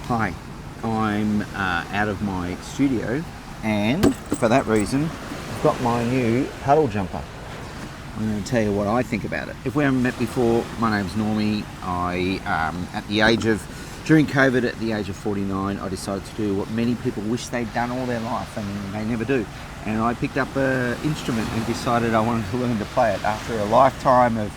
Hi, I'm out of my studio, and for that reason I've got my new puddle jumper. I'm going to tell you what I think about it. If we haven't met before, my name's Normie. During COVID, at the age of 49, I decided to do what many people wish they'd done all their life and they never do. And I picked up an instrument and decided I wanted to learn to play it. After a lifetime of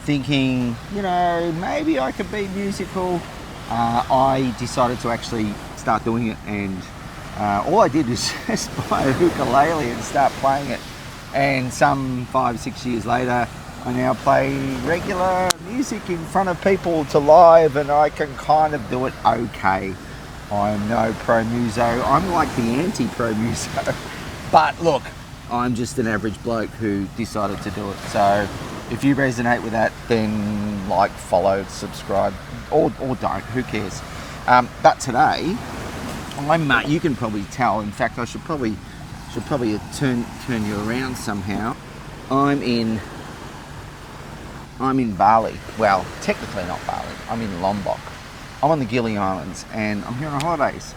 thinking, maybe I could be musical, I decided to actually start doing it. And all I did was just buy a ukulele and start playing it. And some 5-6 years later, I now play regular music in front of people to live, and I can kind of do it okay. I'm no pro muso. I'm like the anti-pro muso. But look, I'm just an average bloke who decided to do it. So if you resonate with that, then like, follow, subscribe, or don't. Who cares? But today, you can probably tell. In fact, I should probably turn you around somehow. I'm in Bali. Well, technically not Bali. I'm in Lombok. I'm on the Gili Islands, and I'm here on holidays.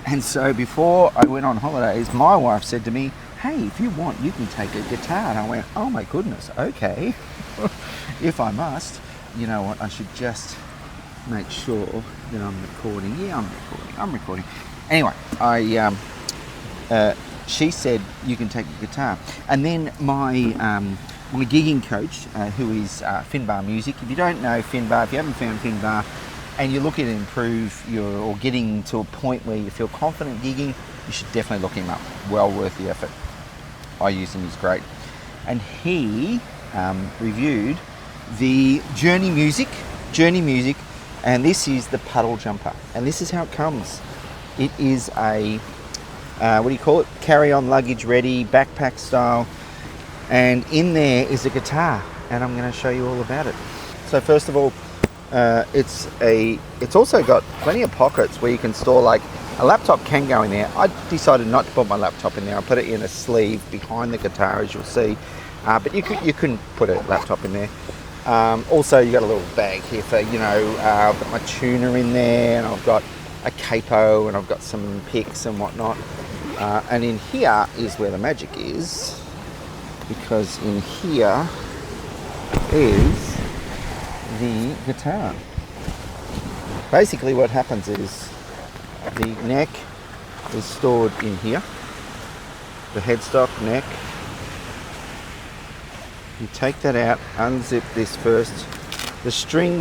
And so before I went on holidays, my wife said to me, "Hey, if you want, you can take a guitar." And I went, "Oh my goodness, okay." If I must. You know what? I should just make sure that I'm recording. Yeah, I'm recording. Anyway, she said you can take a guitar, and then my gigging coach, who is Finbar Music. If you don't know Finbar, if you haven't found Finbar, and you're looking to improve or getting to a point where you feel confident gigging, you should definitely look him up. Well worth the effort. I use him; he's great. And he reviewed the Journey Music, and this is the puddle jumper, and this is how it comes. It is a carry-on luggage ready, backpack style, and in there is a guitar, and I'm going to show you all about it. So first of all, it's also got plenty of pockets where you can store, like, a laptop can go in there. I decided not to put my laptop in there. I put it in a sleeve behind the guitar, as you'll see, but you can put a laptop in there. Also, you got a little bag here for, I've got my tuner in there, and I've got a capo, and I've got some picks and whatnot. And in here is where the magic is, because in here is the guitar. Basically what happens is the neck is stored in here, the headstock, neck. You take that out, unzip this first.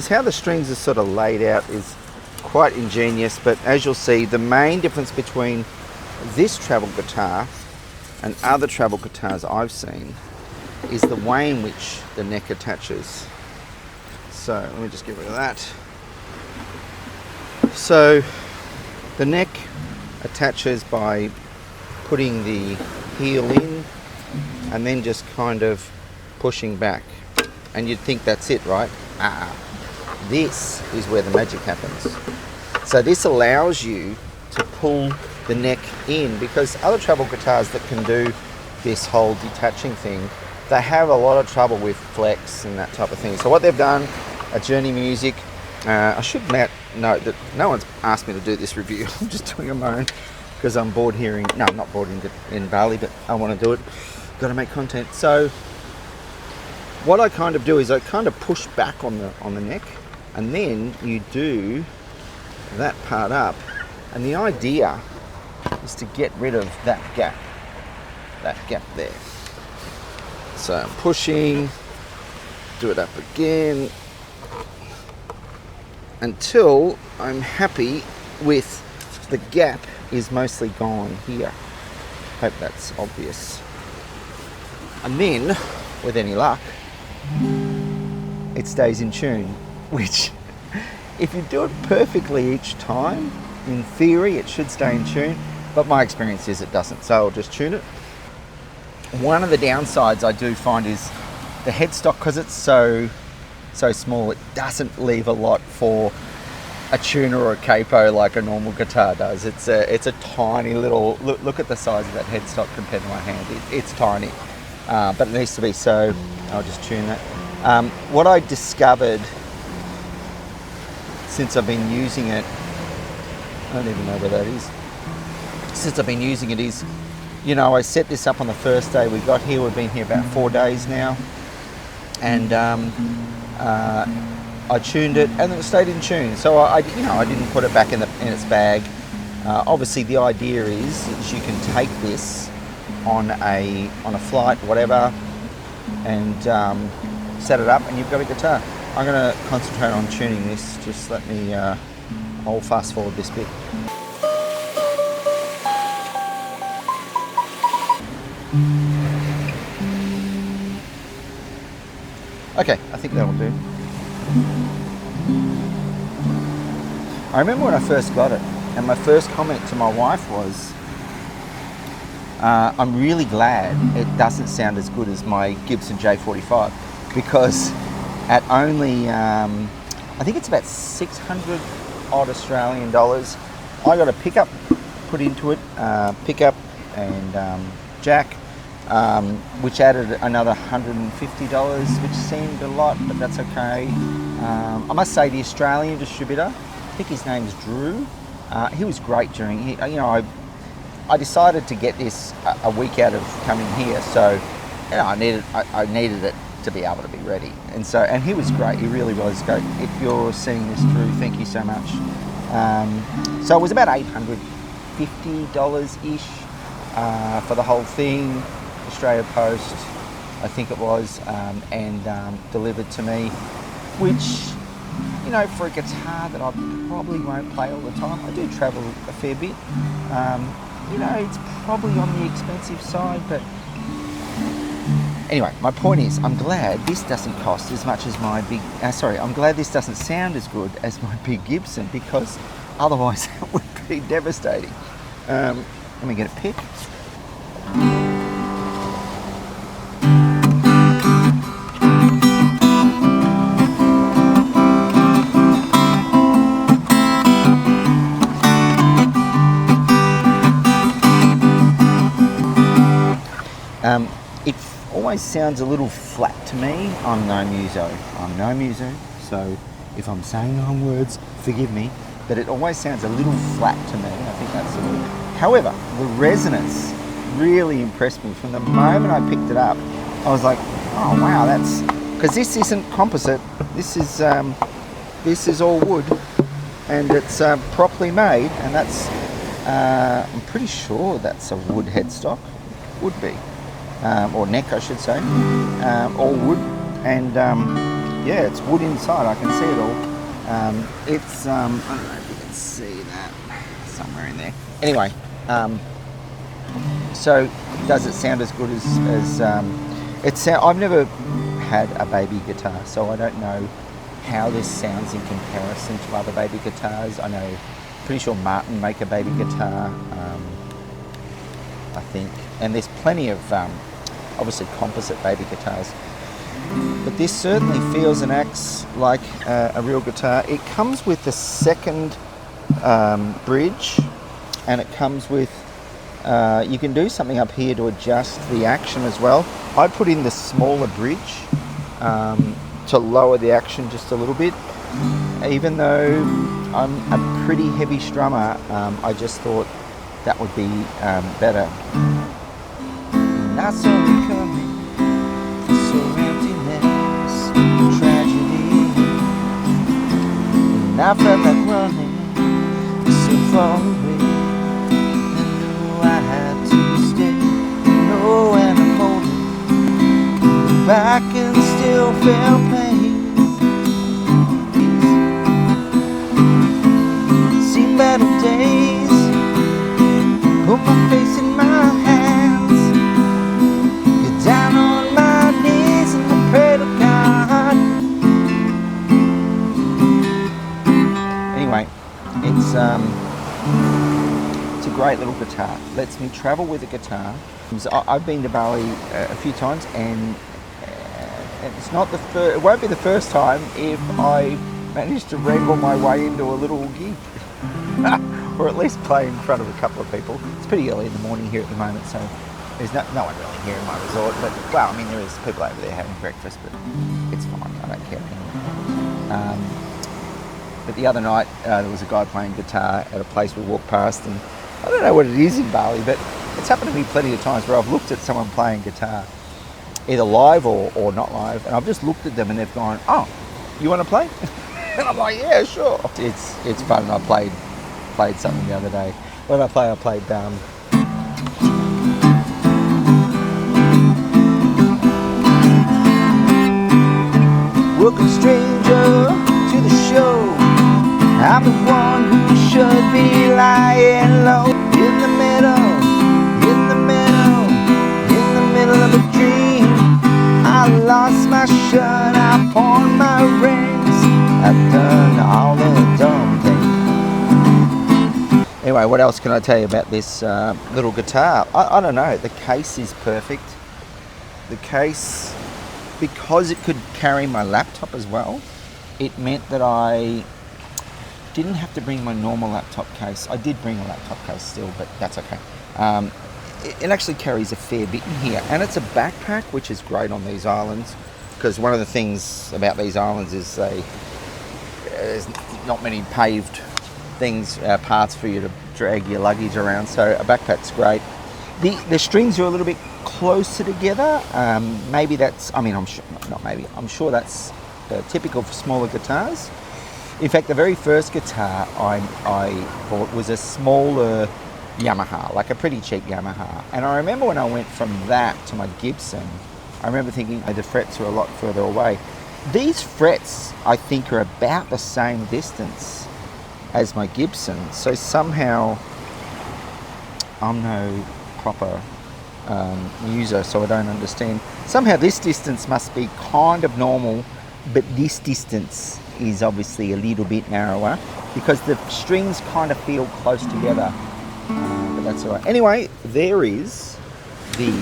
How the strings are sort of laid out is quite ingenious, but as you'll see, the main difference between this travel guitar and other travel guitars I've seen is the way in which the neck attaches. So let me just get rid of that. So the neck attaches by putting the heel in and then just kind of pushing back, and you'd think that's it, right? This is where the magic happens. So this allows you to pull the neck in, because other travel guitars that can do this whole detaching thing, they have a lot of trouble with flex and that type of thing. So what they've done at Journey Music, I should note that no one's asked me to do this review. I'm just doing it on my own because I'm bored hearing. No, I'm not bored in Bali, but I want to do it. Got to make content. So what I kind of do is I kind of push back on the neck, and then you do that part up, and the idea is to get rid of that gap there. So I'm pushing, do it up again, until I'm happy with the gap is mostly gone here. Hope that's obvious. And then, with any luck, it stays in tune, which, if you do it perfectly each time, in theory it should stay in tune, but my experience is it doesn't, so I'll just tune it. One of the downsides I do find is the headstock, because it's so small, it doesn't leave a lot for a tuner or a capo like a normal guitar does. It's a tiny little, look at the size of that headstock compared to my hand. It's tiny, but it needs to be, so I'll just tune that. What I discovered since I've been using it I don't even know what that is. Since I've been using it is, you know, I set this up on the first day we got here. We've been here about 4 days now. And I tuned it and it stayed in tune. So I didn't put it back in its bag. Obviously the idea is you can take this on a flight, whatever, and set it up and you've got a guitar. I'm going to concentrate on tuning this. Just let me, I'll fast forward this bit. Okay, I think that'll do. I remember when I first got it, and my first comment to my wife was, I'm really glad it doesn't sound as good as my Gibson J45, because at only, I think it's about 600 odd Australian dollars, I got a pickup put into it, pickup and jack, which added another $150, which seemed a lot, but that's okay. I must say the Australian distributor, I think his name's Drew, he was great during, I decided to get this a week out of coming here, so I needed it to be able to be ready, and he was great. He really was great. If you're seeing this, Drew, thank you so much. So it was about $850 ish for the whole thing. Australia Post, I think it was, and delivered to me, which, for a guitar that I probably won't play all the time. I do travel a fair bit. It's probably on the expensive side, but anyway, my point is, I'm glad this doesn't cost as much as my big, I'm glad this doesn't sound as good as my big Gibson, because otherwise it would be devastating. Let me get a pick. It always sounds a little flat to me. I'm no muso, so if I'm saying wrong words, forgive me, but it always sounds a little flat to me. I think that's the word. However, the resonance really impressed me. From the moment I picked it up, I was like, oh wow, that's, because this isn't composite, this is all wood, and it's properly made, and that's, I'm pretty sure that's a wood headstock, would be. Or neck, I should say, all wood, and yeah, it's wood inside. I can see it all. It's I don't know if you can see that somewhere in there. Anyway, so does it sound as good as it I've never had a baby guitar, so I don't know how this sounds in comparison to other baby guitars. I know, pretty sure Martin make a baby guitar, I think, and there's plenty of obviously composite baby guitars, but this certainly feels and acts like a real guitar. It comes with the second bridge, and it comes with you can do something up here to adjust the action as well. I put in the smaller bridge to lower the action just a little bit. Even though I'm a pretty heavy strummer, I just thought that would be better. I saw it coming, so emptiness, tragedy, and I felt like running so far away, and knew I had to stay. And I'm holding back and still feel pain. Seen better days, put my face in my hands, get down on my knees and I pray to God. Anyway, it's a great little guitar. Lets me travel with a guitar. I've been to Bali a few times, and it's not the first. It won't be the first time if I manage to wrangle my way into a little gig, or at least play in front of a couple of people. It's pretty early in the morning here at the moment, so there's no one really here in my resort. But well, I mean, there is people over there having breakfast, but it's fine. I don't care anymore. But the other night, there was a guy playing guitar at a place we walked past, and I don't know what it is in Bali, but it's happened to me plenty of times where I've looked at someone playing guitar, either live or not live, and I've just looked at them and they've gone, "Oh, you want to play?" And I'm like, "Yeah, sure." It's fun. I played something the other day. When I played welcome stranger to the show. I'm the one who should be lying low. In the middle of a dream. I lost my shirt, I pawned my rings. I've done all the dumb things. Anyway, what else can I tell you about this little guitar? I don't know, the case is perfect. The case, because it could carry my laptop as well, it meant that I didn't have to bring my normal laptop case. I did bring a laptop case still, but that's okay. It actually carries a fair bit in here, and it's a backpack, which is great on these islands, because one of the things about these islands is there's not many paved paths for you to drag your luggage around, so a backpack's great. The strings are a little bit closer together. Maybe that's, I'm sure that's typical for smaller guitars. In fact, the very first guitar I bought was a smaller Yamaha, like a pretty cheap Yamaha. And I remember when I went from that to my Gibson, I remember thinking the frets were a lot further away. These frets, I think, are about the same distance as my Gibson. So somehow, I'm no proper user, so I don't understand. Somehow this distance must be kind of normal, but this distance is obviously a little bit narrower because the strings kind of feel close together. But that's all right. Anyway, there is the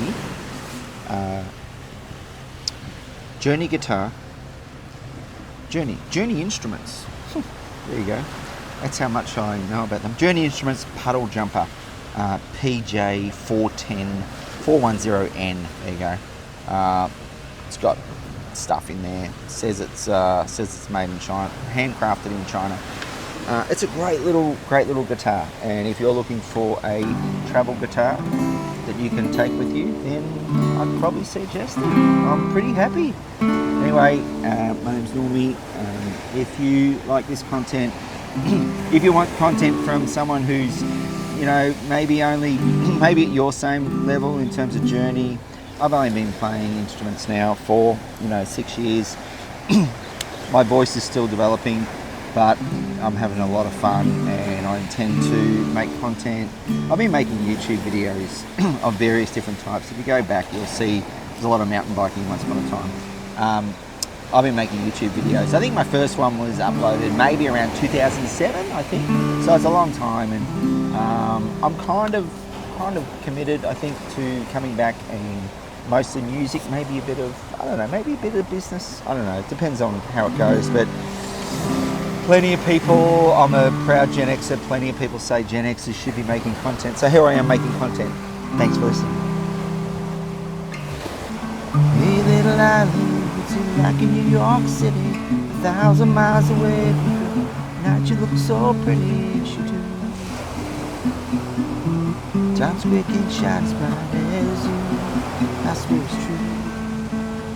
Journey guitar. Journey Instruments. There you go. That's how much I know about them. Journey Instruments Puddle Jumper. PJ410N. There you go. It's got stuff in there. It says it's made in China, handcrafted in China. It's a great little guitar, and if you're looking for a travel guitar that you can take with you, then I'd probably suggest it. I'm pretty happy. Anyway, my name's Normie. If you like this content, if you want content from someone who's, maybe at your same level in terms of journey. I've only been playing instruments now for 6 years. My voice is still developing, but I'm having a lot of fun, and I intend to make content. I've been making YouTube videos of various different types. If you go back, you'll see there's a lot of mountain biking once upon a time. I've been making YouTube videos. I think my first one was uploaded maybe around 2007, I think. So it's a long time, and I'm kind of committed, I think, to coming back and mostly music, maybe a bit of business. I don't know. It depends on how it goes, but plenty of people, I'm a proud Gen Xer, plenty of people say Gen Xers should be making content. So here I am making content. Thanks for listening. Hey little island, what's it like in New York City? 1,000 miles away from you. Night you look so pretty, yes you do. Times Square can shine as bright as you. I swear it's true.